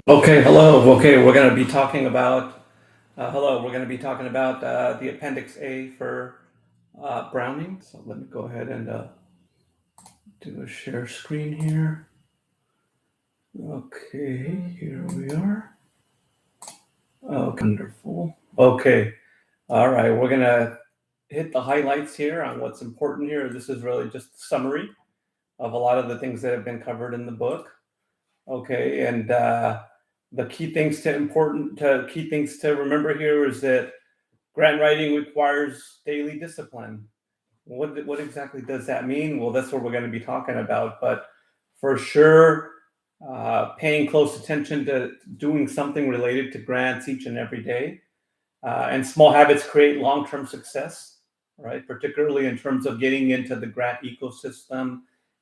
Okay, hello. Okay, we're going to be talking about the Appendix A for Browning. So let me go ahead and do a share screen here. Okay, here we are. Oh, wonderful. Okay, all right. We're gonna hit the highlights here on what's important here. This is really just a summary of a lot of the things that have been covered in the book. Okay, and the key things to remember here is that grant writing requires daily discipline. What exactly does that mean? Well, that's what we're going to be talking about. But for sure, paying close attention to doing something related to grants each and every day, and small habits create long-term success, right? Particularly in terms of getting into the grant ecosystem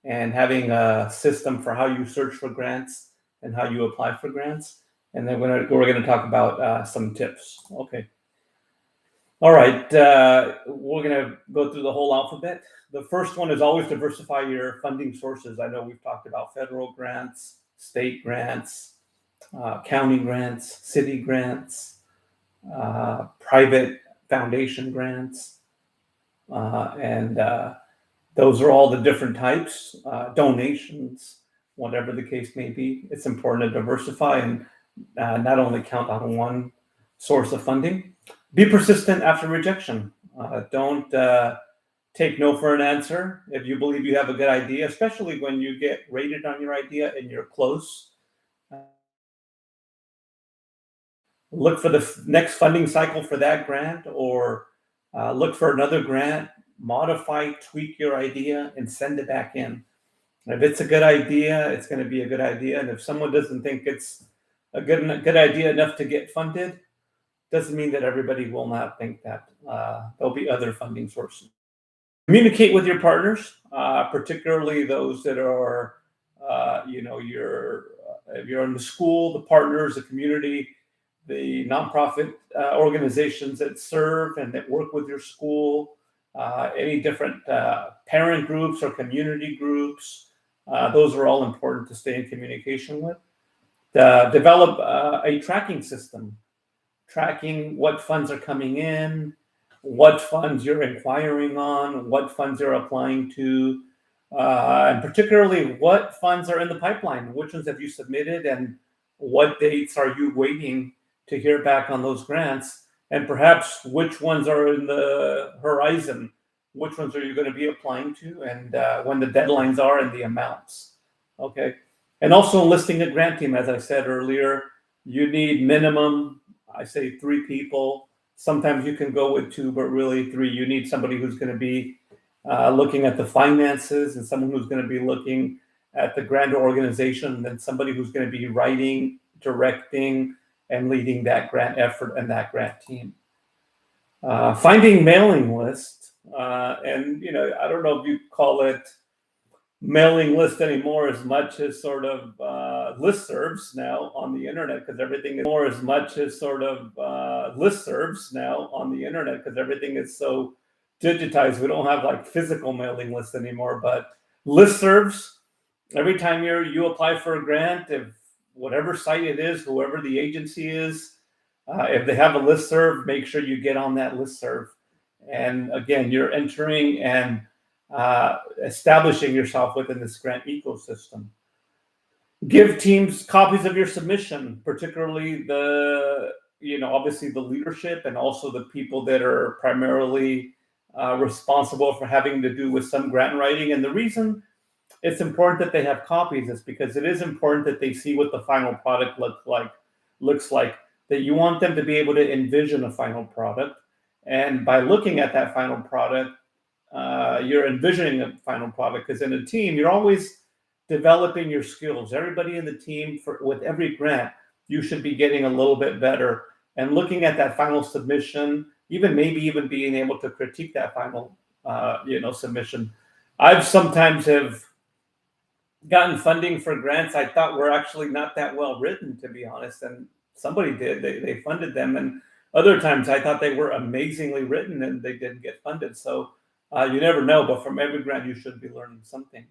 and having a system for how you search for grants and how you apply for grants. And then we're going to talk about some tips. Okay. All right, we're going to go through the whole alphabet. The first one is always diversify your funding sources. I know we've talked about federal grants, state grants, county grants, city grants, private foundation grants, and those are all the different types, donations, whatever the case may be. It's important to diversify and not only count on one source of funding. Be persistent after rejection. Don't take no for an answer. If you believe you have a good idea, especially when you get rated on your idea and you're close, look for the next funding cycle for that grant, or look for another grant, modify, tweak your idea, and send it back in. If it's a good idea, it's going to be a good idea. And if someone doesn't think it's a good idea enough to get funded, doesn't mean that everybody will not think that. There'll be other funding sources. Communicate with your partners, particularly those that are, if you're in the school, the partners, the community, the nonprofit organizations that serve and that work with your school, any different parent groups or community groups. Those are all important to stay in communication with. Develop a tracking system, tracking what funds are coming in, what funds you're inquiring on, what funds you're applying to, and particularly what funds are in the pipeline, which ones have you submitted, and what dates are you waiting to hear back on those grants, and perhaps which ones are in the horizon, which ones are you going to be applying to, and when the deadlines are and the amounts. Okay. And also enlisting a grant team, as I said earlier, you need minimum, I say 3 people. Sometimes you can go with 2, but really 3. You need somebody who's going to be looking at the finances, and someone who's going to be looking at the grant organization, and then somebody who's going to be writing, directing, and leading that grant effort and that grant team. Finding mailing lists, and I don't know if you call it mailing list anymore as much as sort of listservs now on the internet, because everything is more as much as sort of listservs now on the internet, because everything is so digitized. We don't have like physical mailing lists anymore, but listservs. Every time you apply for a grant, if whatever site it is, whoever the agency is, if they have a listserv, make sure you get on that listserv. And again, you're entering and establishing yourself within this grant ecosystem. Give teams copies of your submission, particularly obviously the leadership and also the people that are primarily responsible for having to do with some grant writing. And the reason it's important that they have copies is because it is important that they see what the final product looks like, that you want them to be able to envision a final product. And by looking at that final product, you're envisioning a final product, because in a team, you're always developing your skills. Everybody in the team, with every grant, you should be getting a little bit better. And looking at that final submission, maybe even being able to critique that final, submission. I've sometimes have gotten funding for grants I thought were actually not that well written, to be honest. And somebody did, they funded them. And other times I thought they were amazingly written and they didn't get funded. So you never know, but from every grant, you should be learning something.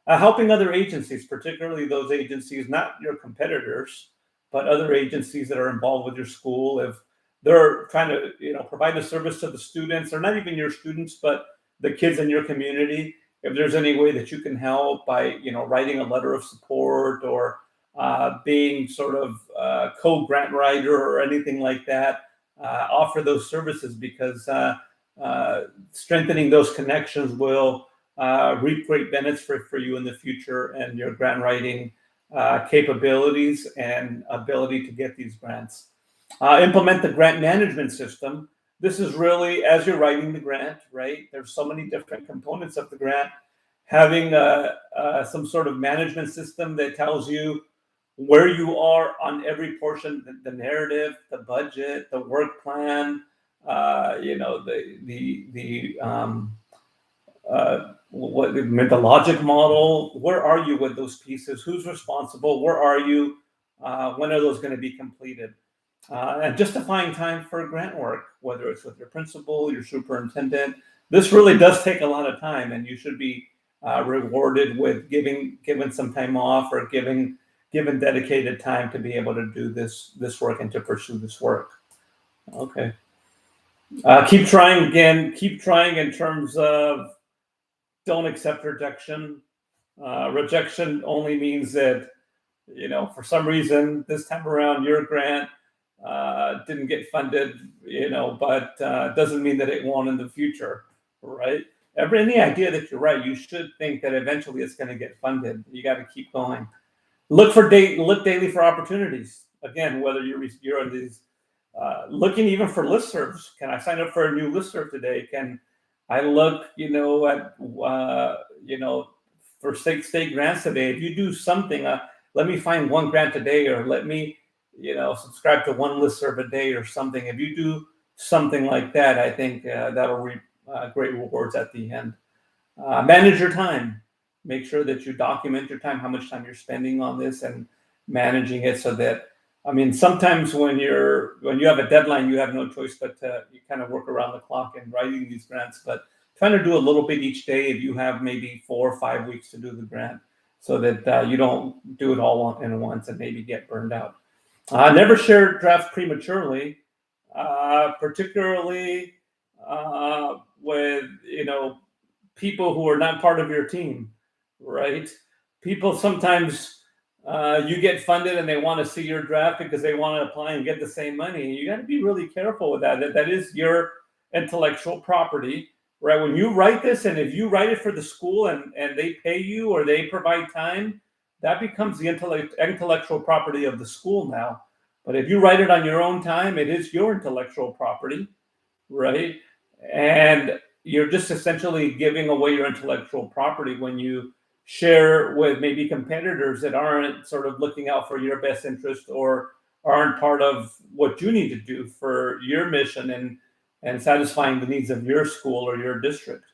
Helping other agencies, particularly those agencies, not your competitors, but other agencies that are involved with your school, if they're trying to, provide a service to the students, or not even your students, but the kids in your community, if there's any way that you can help by, writing a letter of support, or being sort of co-grant writer or anything like that, offer those services, because strengthening those connections will reap great benefits for you in the future, and your grant writing capabilities and ability to get these grants. Implement the grant management system. This is really, as you're writing the grant, right? There's so many different components of the grant. Having some sort of management system that tells you where you are on every portion, the narrative, the budget, the work plan, the logic model. Where are you with those pieces? Who's responsible? Where are you? When are those going to be completed? And justifying time for grant work, whether it's with your principal, your superintendent. This really does take a lot of time, and you should be rewarded with given some time off, or given dedicated time to be able to do this work and to pursue this work. Okay. Keep trying again. Keep trying in terms of, don't accept rejection. Rejection only means that, for some reason this time around your grant didn't get funded, but doesn't mean that it won't in the future, right? Any idea that you're right, you should think that eventually it's going to get funded. You got to keep going. Look daily for opportunities. Again, whether you're on these, looking even for listservs. Can I sign up for a new listserv today? Can I look, for state grants today? If you do something, let me find one grant today, or let me, subscribe to one listserv a day or something. If you do something like that, I think that'll reap great rewards at the end. Manage your time. Make sure that you document your time, how much time you're spending on this, and managing it so that, sometimes when you have a deadline, you have no choice but to you kind of work around the clock in writing these grants, but trying to do a little bit each day. If you have maybe 4 or 5 weeks to do the grant, so that you don't do it all in once and maybe get burned out. Never share drafts prematurely, particularly with people who are not part of your team, right? People sometimes, you get funded and they want to see your draft because they want to apply and get the same money. You got to be really careful with that. That is your intellectual property, right? When you write this, and if you write it for the school and they pay you or they provide time, that becomes the intellectual property of the school now. But if you write it on your own time, it is your intellectual property, right? And you're just essentially giving away your intellectual property when you share with maybe competitors that aren't sort of looking out for your best interest, or aren't part of what you need to do for your mission and satisfying the needs of your school or your district.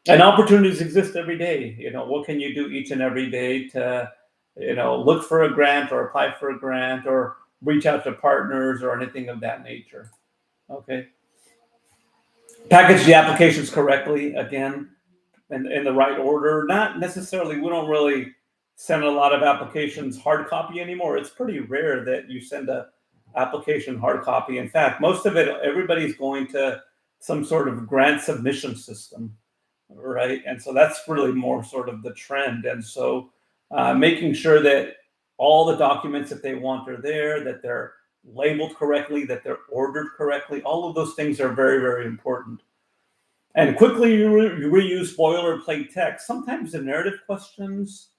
And opportunities exist every day. What can you do each and every day to, look for a grant, or apply for a grant, or reach out to partners, or anything of that nature. Okay. Package the applications correctly, again, in the right order. Not necessarily, we don't really send a lot of applications hard copy anymore. It's pretty rare that you send a application hard copy. In fact, most of it, everybody's going to some sort of grant submission system, right? And so that's really more sort of the trend. And so making sure that all the documents that they want are there, that they're labeled correctly, that they're ordered correctly. All of those things are very, very important. And quickly reuse boilerplate text. Sometimes the narrative questions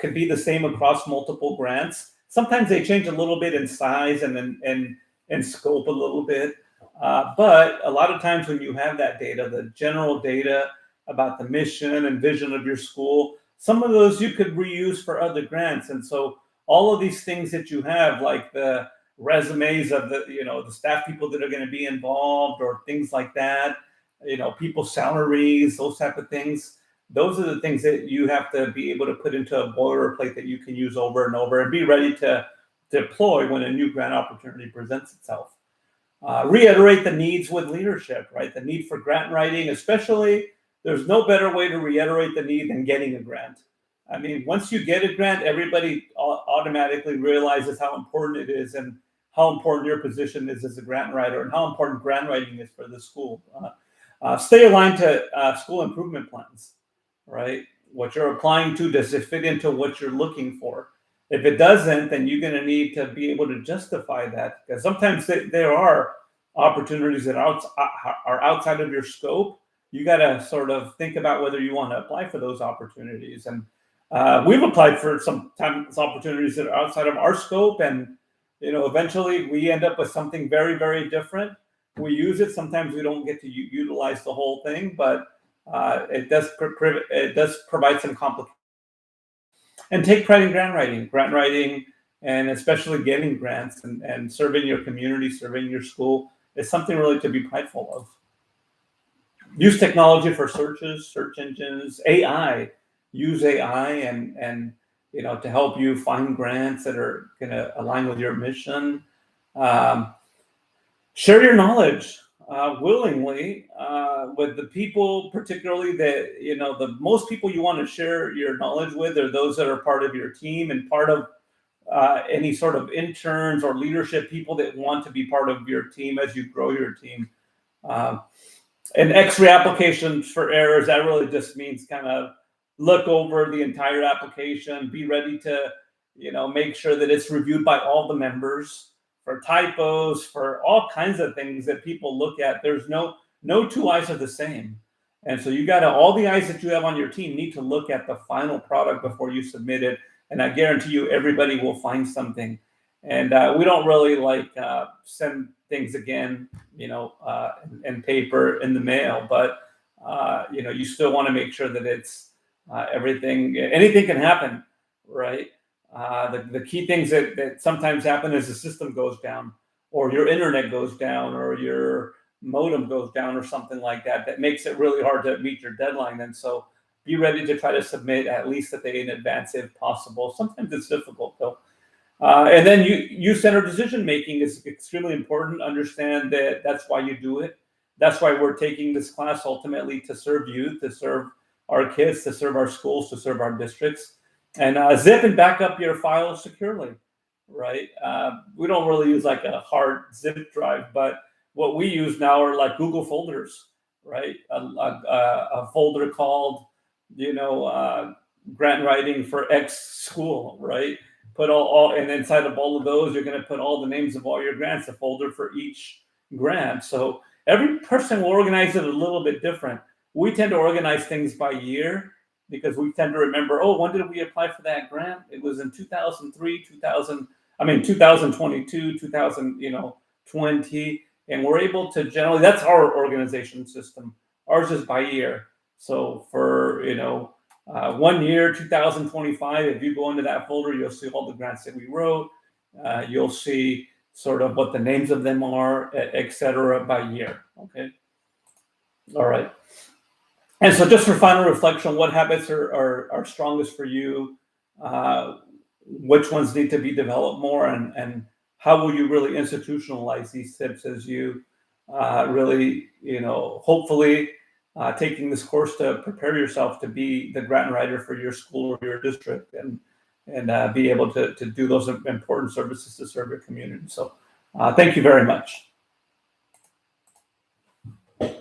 could be the same across multiple grants. Sometimes they change a little bit in size and scope a little bit. But a lot of times when you have that data, the general data about the mission and vision of your school, some of those you could reuse for other grants. And so all of these things that you have, like the resumes of the staff people that are going to be involved, or things like that, people's salaries, those type of things. Those are the things that you have to be able to put into a boilerplate that you can use over and over, and be ready to deploy when a new grant opportunity presents itself. Reiterate the needs with leadership, right? The need for grant writing, especially, there's no better way to reiterate the need than getting a grant. I mean, once you get a grant, everybody automatically realizes how important it is and how important your position is as a grant writer and how important grant writing is for the school. Stay aligned to school improvement plans, right? What you're applying to, does it fit into what you're looking for? If it doesn't, then you're going to need to be able to justify that, because sometimes there are opportunities that are outside of your scope. You got to sort of think about whether you want to apply for those opportunities. And we've applied for sometimes opportunities that are outside of our scope, and eventually we end up with something very, very different. We use it. Sometimes we don't get to utilize the whole thing, but it does provide some complications. And take pride in grant writing, and especially getting grants and serving your community, serving your school is something really to be prideful of. Use technology for searches, search engines, AI. Use AI and to help you find grants that are going to align with your mission. Share your knowledge willingly with the people, particularly that the most people you want to share your knowledge with are those that are part of your team and part of any sort of interns or leadership people that want to be part of your team as you grow your team. And X-ray applications for errors, that really just means kind of look over the entire application, be ready to make sure that it's reviewed by all the members for typos, for all kinds of things that people look at. There's no two eyes are the same. And so all the eyes that you have on your team need to look at the final product before you submit it. And I guarantee you, everybody will find something. And we don't really send things again, in paper in the mail, but you still want to make sure that it's anything can happen, right? The key things that sometimes happen is the system goes down, or your internet goes down, or your modem goes down, or something like that. That makes it really hard to meet your deadline. And so be ready to try to submit at least a day in advance if possible. Sometimes it's difficult though. And then youth-centered decision making is extremely important. Understand that that's why you do it. That's why we're taking this class, ultimately to serve youth, to serve our kids, to serve our schools, to serve our districts. And zip and back up your files securely, right? We don't really use like a hard zip drive, but what we use now are like Google folders, right? A folder called, grant writing for X school, right? Put and inside of all of those, you're going to put all the names of all your grants, a folder for each grant. So every person will organize it a little bit different. We tend to organize things by year, because we tend to remember, when did we apply for that grant? It was in 2003, 2022, 2020. And we're able to generally, that's our organization system. Ours is by year. So for, 1 year, 2025, if you go into that folder, you'll see all the grants that we wrote. You'll see sort of what the names of them are, et cetera, by year. Okay. All right. And so just for final reflection, what habits are strongest for you? Which ones need to be developed more? And how will you really institutionalize these tips as you really, hopefully taking this course to prepare yourself to be the grant writer for your school or your district, and be able to do those important services to serve your community. So thank you very much.